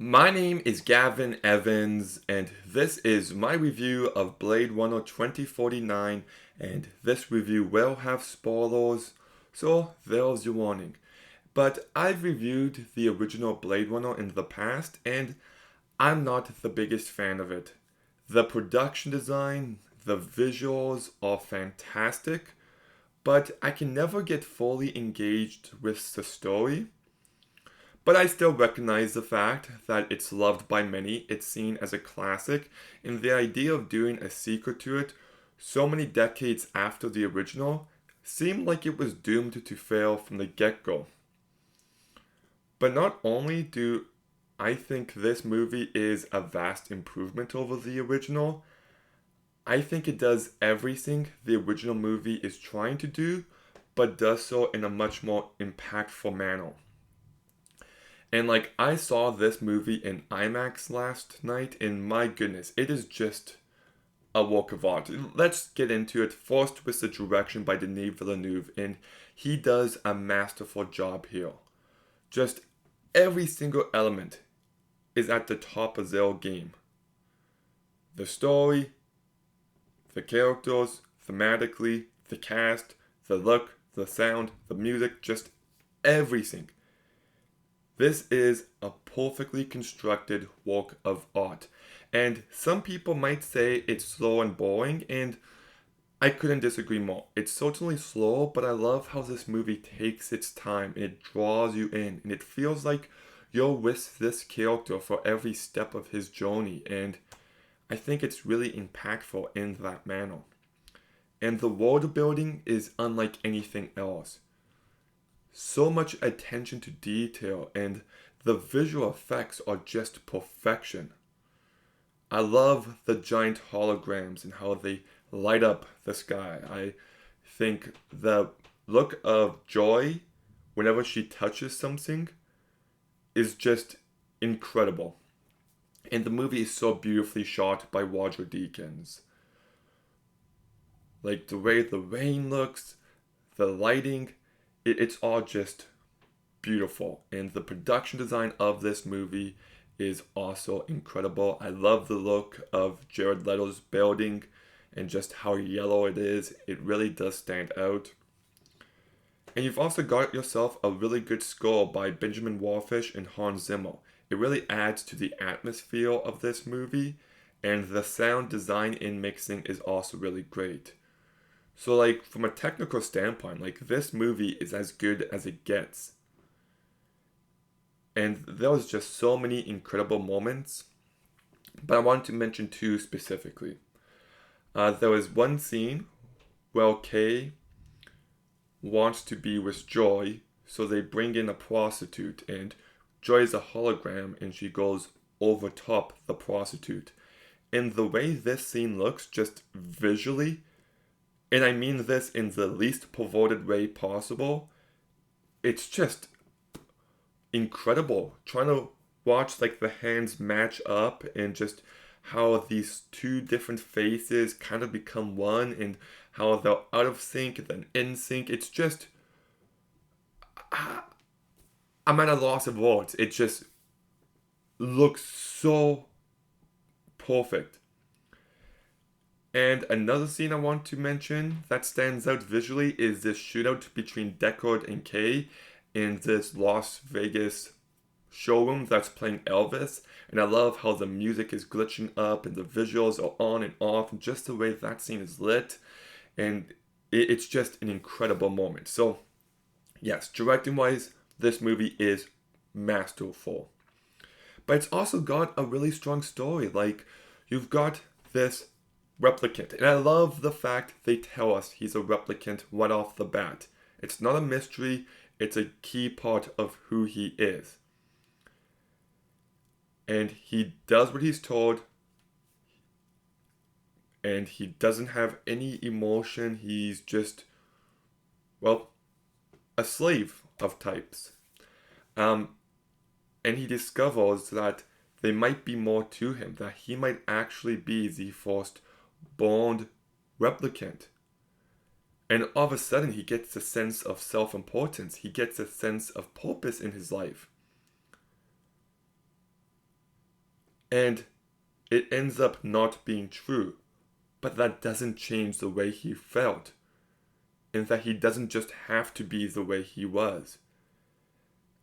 My name is Gavin Evans, and this is my review of Blade Runner 2049, and this review will have spoilers, so there's your warning. But I've reviewed the original Blade Runner in the past, and I'm not the biggest fan of it. The production design, the visuals are fantastic, but I can never get fully engaged with the story. But I still recognize the fact that it's loved by many, it's seen as a classic, and the idea of doing a sequel to it so many decades after the original seemed like it was doomed to fail from the get go. But not only do I think this movie is a vast improvement over the original, I think it does everything the original movie is trying to do, but does so in a much more impactful manner. And like I saw this movie in IMAX last night, and my goodness, it is just a work of art. Let's get into it. First with the direction by Denis Villeneuve, and he does a masterful job here. Just every single element is at the top of their game. The story, the characters, thematically, the cast, the look, the sound, the music, just everything. This is a perfectly constructed work of art. And some people might say it's slow and boring, and I couldn't disagree more. It's certainly slow, but I love how this movie takes its time and it draws you in, and it feels like you're with this character for every step of his journey, and I think it's really impactful in that manner. And the world building is unlike anything else. So much attention to detail, and the visual effects are just perfection. I love the giant holograms and how they light up the sky. I think the look of joy whenever she touches something is just incredible. And the movie is so beautifully shot by Roger Deakins. Like the way the rain looks, the lighting, it's all just beautiful. And the production design of this movie is also incredible. I love the look of Jared Leto's building and just how yellow it is. It really does stand out. And you've also got yourself a really good score by Benjamin Wallfisch and Hans Zimmer. It really adds to the atmosphere of this movie, and the sound design and mixing is also really great. So, like, from a technical standpoint, like, this movie is as good as it gets. And there was just so many incredible moments, but I wanted to mention two specifically. There was one scene where Kay wants to be with Joy, so they bring in a prostitute, and Joy is a hologram, and she goes over top the prostitute. And the way this scene looks, just visually, and I mean this in the least perverted way possible, it's just incredible. Trying to watch like the hands match up and just how these two different faces kind of become one and how they're out of sync and then in sync. It's just I'm at a loss of words. It just looks so perfect. And another scene I want to mention that stands out visually is this shootout between Deckard and Kay in this Las Vegas showroom that's playing Elvis. And I love how the music is glitching up and the visuals are on and off, and just the way that scene is lit. And it's just an incredible moment. So, yes, directing wise, this movie is masterful. But it's also got a really strong story. Like, you've got this replicant. And I love the fact they tell us he's a replicant right off the bat. It's not a mystery, it's a key part of who he is. And he does what he's told, and he doesn't have any emotion. He's just, well, a slave of types. Um, and he discovers that there might be more to him, that he might actually be the first born replicant. And all of a sudden, he gets a sense of self importance. He gets a sense of purpose in his life. And it ends up not being true. But that doesn't change the way he felt. In that he doesn't just have to be the way he was.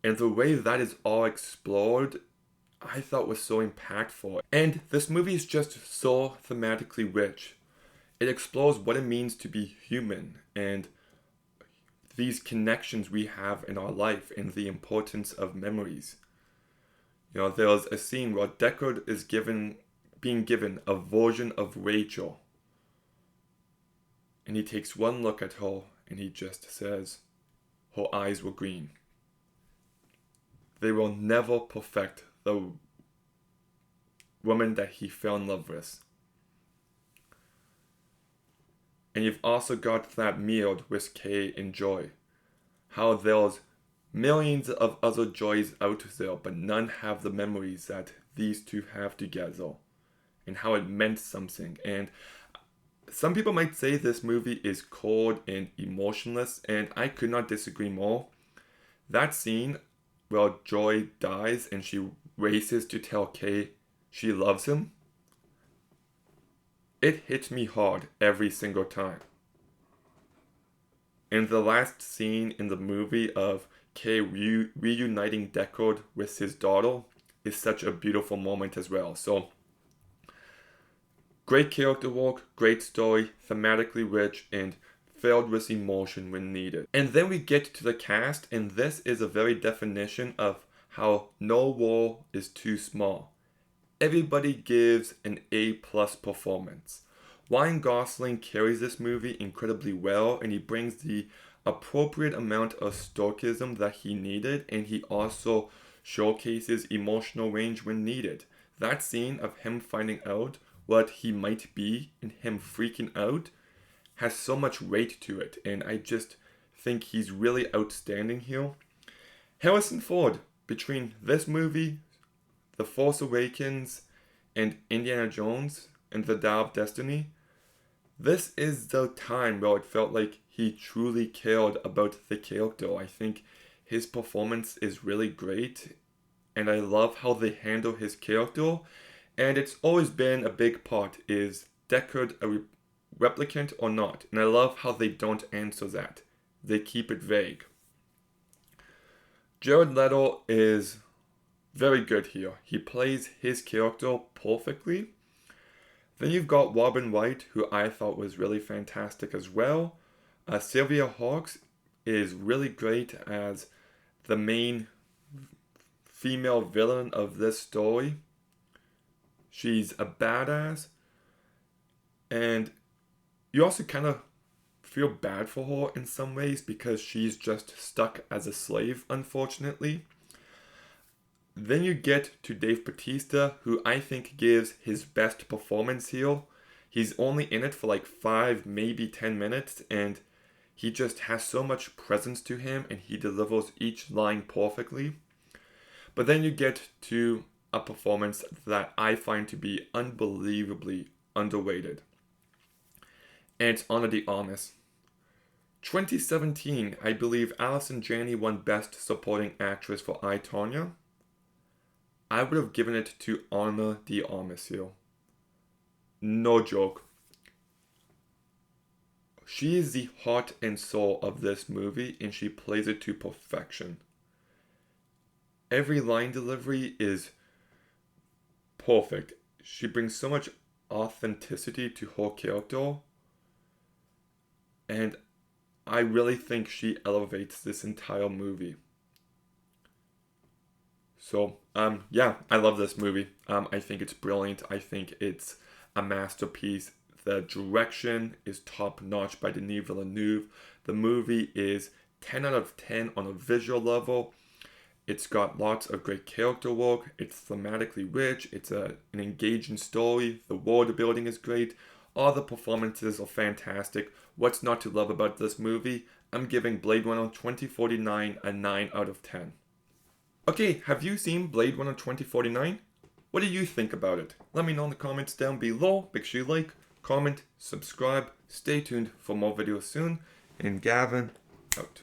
And the way that is all explored, I thought was so impactful. And this movie is just so thematically rich. It explores what it means to be human and these connections we have in our life and the importance of memories. You know, there's a scene where Deckard is being given a version of Rachel. And he takes one look at her and he just says, her eyes were green. They will never perfect the woman that he fell in love with. And you've also got that mirrored with Kay and Joy. How there's millions of other Joys out there, but none have the memories that these two have together. And how it meant something. And some people might say this movie is cold and emotionless, and I could not disagree more. That scene where Joy dies and she races to tell Kay she loves him, it hit me hard every single time. And the last scene in the movie of Kay reuniting Deckard with his daughter is such a beautiful moment as well. So, great character work, great story, thematically rich, and filled with emotion when needed. And then we get to the cast, and this is a very definition of how no role is too small. Everybody gives an A+ performance. Ryan Gosling carries this movie incredibly well, and he brings the appropriate amount of stoicism that he needed, and he also showcases emotional range when needed. That scene of him finding out what he might be and him freaking out has so much weight to it, and I just think he's really outstanding here. Harrison Ford, between this movie, The Force Awakens, and Indiana Jones and the Dial of Destiny, this is the time where it felt like he truly cared about the character. I think his performance is really great, and I love how they handle his character. And it's always been a big part, is Deckard a replicant or not? And I love how they don't answer that. They keep it vague. Jared Leto is very good here. He plays his character perfectly. Then you've got Robin Wright, who I thought was really fantastic as well. Sylvia Hawkes is really great as the main female villain of this story. She's a badass, and you also kind of feel bad for her in some ways because she's just stuck as a slave, unfortunately. Then you get to Dave Bautista, who I think gives his best performance here. He's only in it for like 5, maybe 10 minutes, and he just has so much presence to him, and he delivers each line perfectly. But then you get to a performance that I find to be unbelievably underrated. And it's Ana de Armas. 2017, I believe Allison Janney won Best Supporting Actress for I, Tonya. I would have given it to Ana de Armas here. No joke. She is the heart and soul of this movie, and she plays it to perfection. Every line delivery is perfect. She brings so much authenticity to her character, and I really think she elevates this entire movie. So, yeah, I love this movie. I think it's brilliant. I think it's a masterpiece. The direction is top notch by Denis Villeneuve. The movie is 10 out of 10 on a visual level. It's got lots of great character work. It's thematically rich. It's an engaging story. The world building is great. All the performances are fantastic. What's not to love about this movie? I'm giving Blade Runner 2049 a 9 out of 10. Okay, have you seen Blade Runner 2049? What do you think about it? Let me know in the comments down below. Make sure you like, comment, subscribe. Stay tuned for more videos soon. And Gavin, out.